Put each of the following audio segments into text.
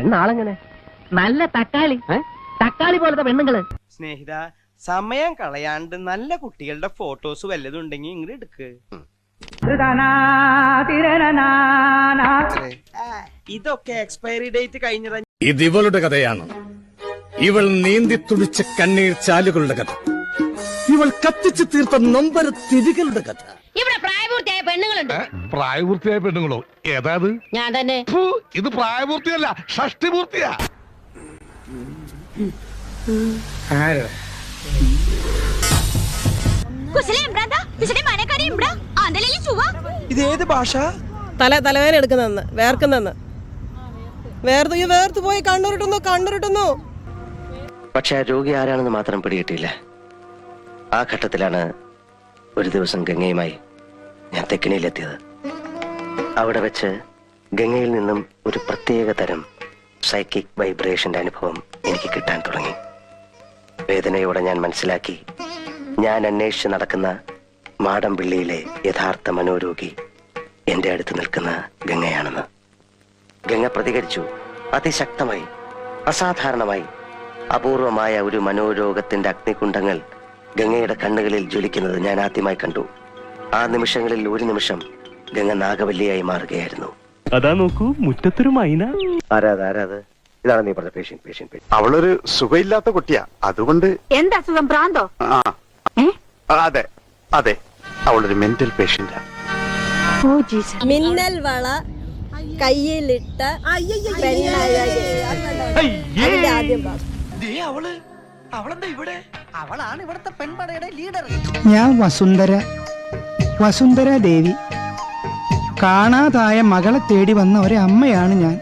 പെണ്ണാളെങ്ങനെ? നല്ല തക്കാളി, തക്കാളി പോലത്തെ പെണ്ണുങ്ങള്. സ്നേഹിത, സമയം കളയാണ്ട് നല്ല കുട്ടികളുടെ ഫോട്ടോസ് വല്ലതും ഉണ്ടെങ്കിൽ ഇങ്ങോട്ട് എടുക്ക്. ഇതൊക്കെ എക്സ്പയറി ഡേറ്റ് കഴിഞ്ഞതാ. ഇത് ഇവളുടെ കഥയാണ്. ഇവൾ നീന്തി തുടിച്ച കണ്ണീർ ചാലുകളുടെ കഥ. ഇവൾ കത്തിച്ചു തീർത്ത നൊമ്പര തിരികളുടെ കഥ. ഇവിടെ പ്രായപൂർത്തിയായ പെണ്ണുങ്ങളുണ്ട്. പ്രായപൂർത്തിയായ പെണ്ണുങ്ങളോ? ഏതാത്? ഞാൻ തന്നെ. ഇത് പ്രായപൂർത്തിയല്ല, ഷഷ്ടിപൂർത്തിയാ. ഇതേത് ഭാഷ? തലവേദന എടുക്കുന്നെന്ന്, വേർക്കുന്നെന്ന്. വേർത്തു പോയി കണ്ണുരുട്ടുന്നു. പക്ഷെ ആ രോഗി ആരാണെന്ന് മാത്രം പിടികിട്ടിയില്ല. ആ ഘട്ടത്തിലാണ് ഒരു ദിവസം ഗംഗയുമായി ഞാൻ തെക്കിനിയിലെത്തിയത്. അവിടെ വെച്ച് ഗംഗയിൽ നിന്നും ഒരു പ്രത്യേക തരം സൈക്കിക് വൈബ്രേഷന്റെ അനുഭവം എനിക്ക് കിട്ടാൻ തുടങ്ങി. വേദനയോടെ ഞാൻ മനസ്സിലാക്കി, ഞാൻ അന്വേഷിച്ച് നടക്കുന്ന മാടമ്പിള്ളിയിലെ യഥാർത്ഥ മനോരോഗി എന്റെ അടുത്ത് നിൽക്കുന്ന ഗംഗയാണെന്ന്. ഗംഗ പ്രതികരിച്ചു, അതിശക്തമായി, അസാധാരണമായി. അപൂർവമായ ഒരു മനോരോഗത്തിന്റെ അഗ്നികുണ്ഡങ്ങൾ ഗംഗയുടെ കണ്ണുകളിൽ ജ്വലിക്കുന്നത് ഞാൻ ആദ്യമായി കണ്ടു. ആ നിമിഷങ്ങളിൽ ഒരു നിമിഷം ഗംഗ നാഗവല്ലിയായി മാറുകയായിരുന്നു. അതാ നോക്കൂ, മുറ്റത്തൊരു മൈന. ആരാത്? ഇതാണ് നീ പറഞ്ഞ പേഷ്യന്റ്. അവളൊരു സുഖമില്ലാത്ത കുട്ടിയാ, അതുകൊണ്ട്. എന്താ സുഖം? പ്രാന്തോ? അതെ, അവളൊരു മെന്റൽ പേഷ്യന്റാ. മിന്നൽ വള കയ്യിലിട്ട ആദ്യം അവളാണ് ഇവിടുത്തെ പെൺപടയുടെ ലീഡർ. ഞാൻ വസുന്ധര ദേവി. കാണാതായ മകളെ തേടി വന്ന ഒരു അമ്മയാണ് ഞാൻ.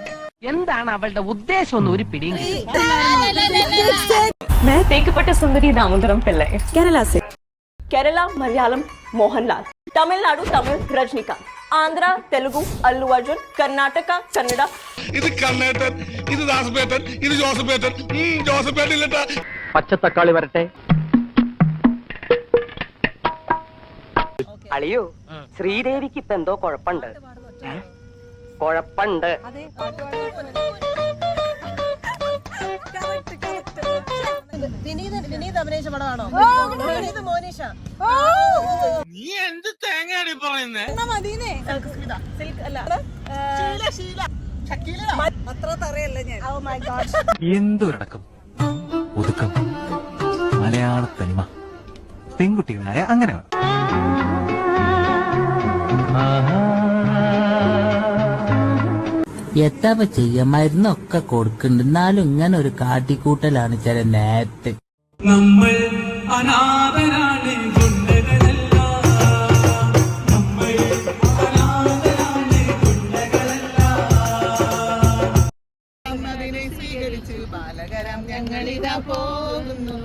എന്താണ് അവളുടെ ഉദ്ദേശം? ഒന്നും ഒരു പിടിയും. मैं तेकपट्ट सुंदरी दामोदरम पिल्लई, केरला से. केरला मलयालम मोहनलाल, तमिलनाडु तमिल रजनीकांत, आंध्रा तेलुगु अल्लू अर्जुन, कर्नाटका कन्नड़ा. ഇത് കണ്ണേട്ടൻ, ഇത് ദാസപ്പേട്ടൻ, ഇത് ജോസഫേട്ടൻ. ജോസഫേട്ടൻ പച്ചത്തക്കാളി വരട്ടെ. അളിയോ, ശ്രീദേവിക്ക് ഇപ്പൊ എന്തോ കുഴപ്പമുണ്ട്. വിനീത് അഭിനയിച്ച പടമാണോ? മോനിഷ. നീ എന്ത് തേങ്ങയാണ് പറയുന്നേ? അത്ര തറയല്ല ഞാൻ. എന്തൊരടക്കം, ഒതുക്കം, മലയാള തനിമ, പെൺകുട്ടികളായ അങ്ങനെ. എത്താ ചെയ്യ, മരുന്നൊക്കെ കൊടുക്കുന്നുണ്ട്, എന്നാലും ഇങ്ങനെ ഒരു കാട്ടിക്കൂട്ടലാണ് ചില നേരത്തെ. നമ്മൾ അനാഥരാണ്, ഗുണ്ടകളല്ല. നമ്മൾ അനാഥരാണ്, ഗുണ്ടകളല്ല. അതിനെ സ്വീകരിച്ച് ബാലകരം ഞങ്ങളിതാ പോകുന്നു.